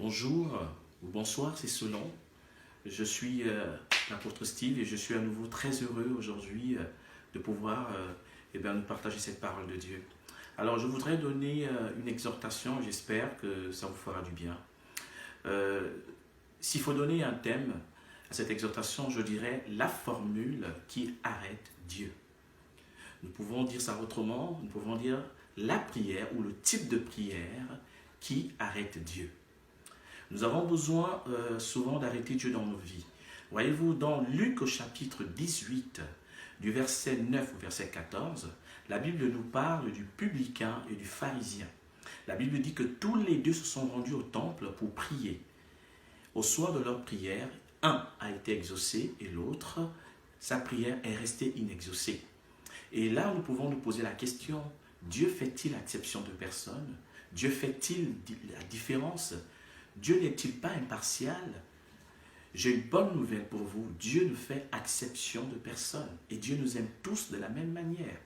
Bonjour ou bonsoir, c'est selon. Je suis l'apôtre Steve et je suis à nouveau très heureux aujourd'hui de pouvoir nous partager cette parole de Dieu. Alors je voudrais donner une exhortation, j'espère que ça vous fera du bien. S'il faut donner un thème à cette exhortation, je dirais la formule qui arrête Dieu. Nous pouvons dire ça autrement, nous pouvons dire la prière ou le type de prière qui arrête Dieu. Nous avons besoin souvent d'arrêter Dieu dans nos vies. Voyez-vous, dans Luc au chapitre 18, du verset 9 au verset 14, la Bible nous parle du publicain et du pharisien. La Bible dit que tous les deux se sont rendus au temple pour prier. Au soir de leur prière, un a été exaucé et l'autre, sa prière est restée inexaucée. Et là, nous pouvons nous poser la question, Dieu fait-il acception de personne? Dieu fait-il la différence? Dieu n'est-il pas impartial? J'ai une bonne nouvelle pour vous. Dieu ne fait acception de personne. Et Dieu nous aime tous de la même manière.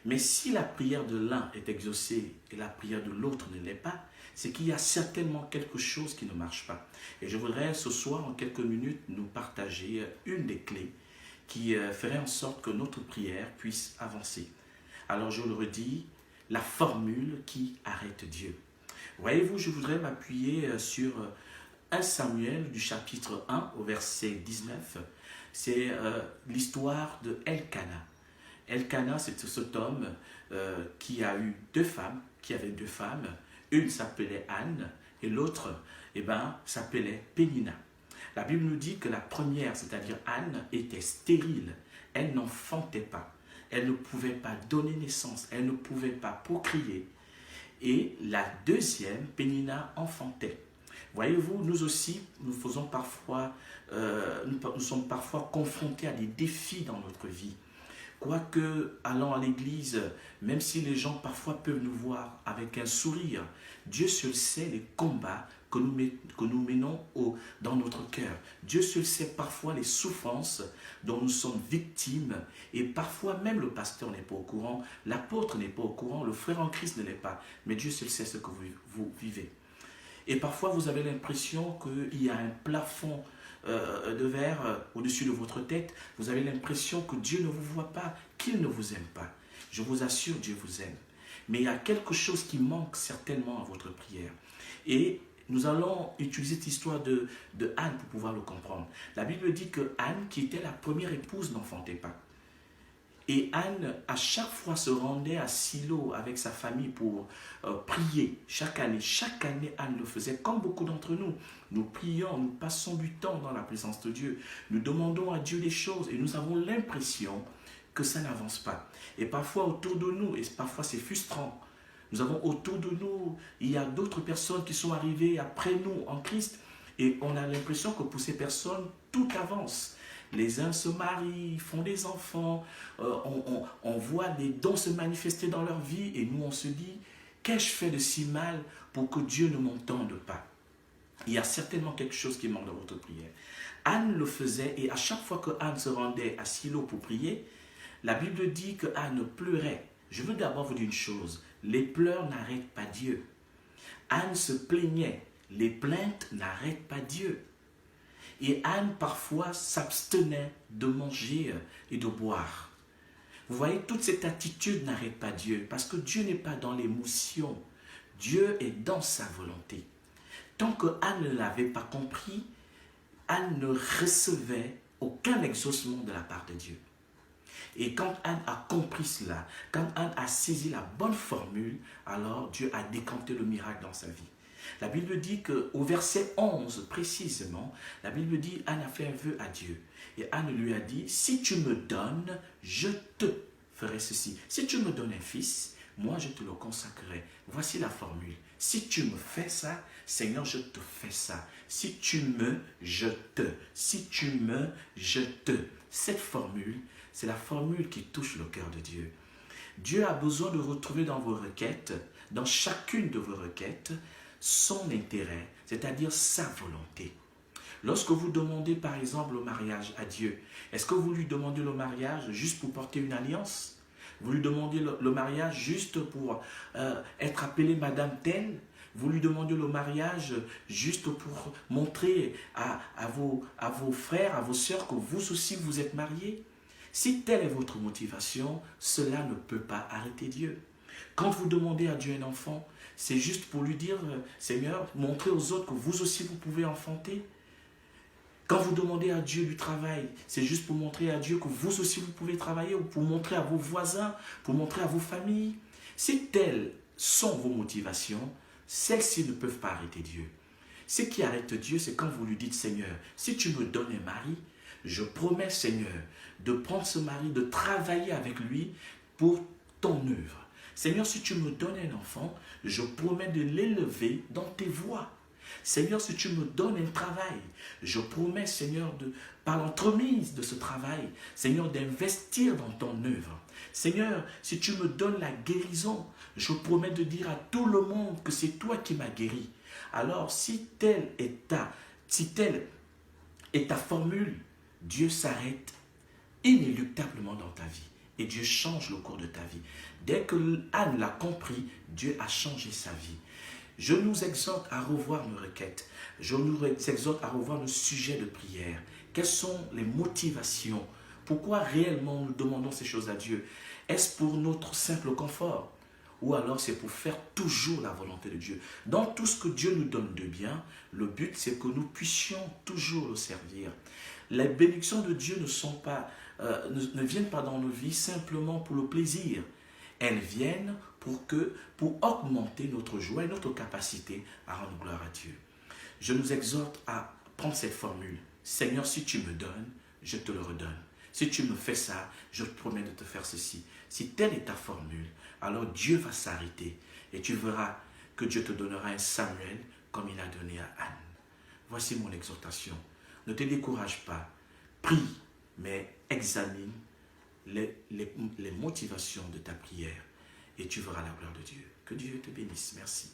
Mais si la prière de l'un est exaucée et la prière de l'autre ne l'est pas, c'est qu'il y a certainement quelque chose qui ne marche pas. Et je voudrais ce soir, en quelques minutes, nous partager une des clés qui ferait en sorte que notre prière puisse avancer. Alors je le redis, la formule qui arrête Dieu. Voyez-vous, je voudrais m'appuyer sur 1 Samuel du chapitre 1 au verset 19. C'est l'histoire de Elkana. Elkana, c'est cet homme qui a eu deux femmes, qui avait deux femmes. Une s'appelait Anne et l'autre s'appelait Pénina. La Bible nous dit que la première, c'est-à-dire Anne, était stérile. Elle n'enfantait pas. Elle ne pouvait pas donner naissance. Elle ne pouvait pas procréer. Et la deuxième, Pénina, enfantait. Voyez-vous, nous aussi, nous sommes parfois confrontés à des défis dans notre vie. Quoique, allant à l'église, même si les gens parfois peuvent nous voir avec un sourire, Dieu seul sait les combats que nous menons dans notre cœur. Dieu seul sait parfois les souffrances dont nous sommes victimes et parfois même le pasteur n'est pas au courant, l'apôtre n'est pas au courant, le frère en Christ ne l'est pas, mais Dieu seul sait ce que vous vivez. Et parfois vous avez l'impression qu'il y a un plafond de verre au-dessus de votre tête, vous avez l'impression que Dieu ne vous voit pas, qu'il ne vous aime pas. Je vous assure, Dieu vous aime. Mais il y a quelque chose qui manque certainement à votre prière. Et nous allons utiliser cette histoire de Anne pour pouvoir le comprendre. La Bible dit que Anne, qui était la première épouse, n'enfantait pas. Et Anne, à chaque fois, se rendait à Silo avec sa famille pour prier chaque année. Chaque année, Anne le faisait, comme beaucoup d'entre nous. Nous prions, nous passons du temps dans la présence de Dieu. Nous demandons à Dieu des choses et nous avons l'impression que ça n'avance pas. Et parfois autour de nous, et parfois c'est frustrant, nous avons autour de nous, il y a d'autres personnes qui sont arrivées après nous en Christ et on a l'impression que pour ces personnes, tout avance. Les uns se marient, font des enfants, on voit des dons se manifester dans leur vie et nous on se dit, qu'ai-je fait de si mal pour que Dieu ne m'entende pas? Il y a certainement quelque chose qui manque dans votre prière. Anne le faisait et à chaque fois que Anne se rendait à Silo pour prier, la Bible dit que Anne pleurait. Je veux d'abord vous dire une chose, les pleurs n'arrêtent pas Dieu. Anne se plaignait, les plaintes n'arrêtent pas Dieu. Et Anne parfois s'abstenait de manger et de boire. Vous voyez, toute cette attitude n'arrête pas Dieu, parce que Dieu n'est pas dans l'émotion, Dieu est dans sa volonté. Tant que Anne ne l'avait pas compris, Anne ne recevait aucun exaucement de la part de Dieu. Et quand Anne a compris cela, quand Anne a saisi la bonne formule, alors Dieu a décanté le miracle dans sa vie. La Bible dit qu'au verset 11 précisément, la Bible dit Anne a fait un vœu à Dieu. Et Anne lui a dit, si tu me donnes, je te ferai ceci. Si tu me donnes un fils, moi je te le consacrerai. Voici la formule. Si tu me fais ça, Seigneur, je te fais ça. Si tu me, je te. Si tu me, je te. Cette formule, c'est la formule qui touche le cœur de Dieu. Dieu a besoin de retrouver dans vos requêtes, dans chacune de vos requêtes, son intérêt, c'est-à-dire sa volonté. Lorsque vous demandez par exemple le mariage à Dieu, est-ce que vous lui demandez le mariage juste pour porter une alliance? Vous lui demandez le mariage juste pour être appelé Madame telle? vous lui demandez le mariage juste pour montrer à vos frères, à vos sœurs que vous aussi vous êtes mariés. Si telle est votre motivation, cela ne peut pas arrêter Dieu. Quand vous demandez à Dieu un enfant, c'est juste pour lui dire, Seigneur, montrez aux autres que vous aussi vous pouvez enfanter. Quand vous demandez à Dieu du travail, c'est juste pour montrer à Dieu que vous aussi vous pouvez travailler, ou pour montrer à vos voisins, pour montrer à vos familles. Si telles sont vos motivations, celles-ci ne peuvent pas arrêter Dieu. Ce qui arrête Dieu, c'est quand vous lui dites, Seigneur, si tu me donnes un mari, je promets, Seigneur, de prendre ce mari, de travailler avec lui pour ton œuvre. Seigneur, si tu me donnes un enfant, je promets de l'élever dans tes voies. Seigneur, si tu me donnes un travail, je promets, Seigneur, par l'entremise de ce travail, Seigneur, d'investir dans ton œuvre. Seigneur, si tu me donnes la guérison, je promets de dire à tout le monde que c'est toi qui m'as guéri. Alors, si telle est ta formule, Dieu s'arrête inéluctablement dans ta vie. Et Dieu change le cours de ta vie. Dès que Anne l'a compris, Dieu a changé sa vie. Je nous exhorte à revoir nos requêtes. Je nous exhorte à revoir nos sujets de prière. Quelles sont les motivations? Pourquoi réellement nous demandons ces choses à Dieu? Est-ce pour notre simple confort? Ou alors c'est pour faire toujours la volonté de Dieu? Dans tout ce que Dieu nous donne de bien, le but c'est que nous puissions toujours le servir. Les bénédictions de Dieu ne viennent pas dans nos vies simplement pour le plaisir. Elles viennent pour augmenter notre joie et notre capacité à rendre gloire à Dieu. Je nous exhorte à prendre cette formule. Seigneur, si tu me donnes, je te le redonne. Si tu me fais ça, je te promets de te faire ceci. Si telle est ta formule, alors Dieu va s'arrêter et tu verras que Dieu te donnera un Samuel comme il a donné à Anne. Voici mon exhortation. Ne te décourage pas. Prie, mais examine les motivations de ta prière et tu verras la gloire de Dieu. Que Dieu te bénisse. Merci.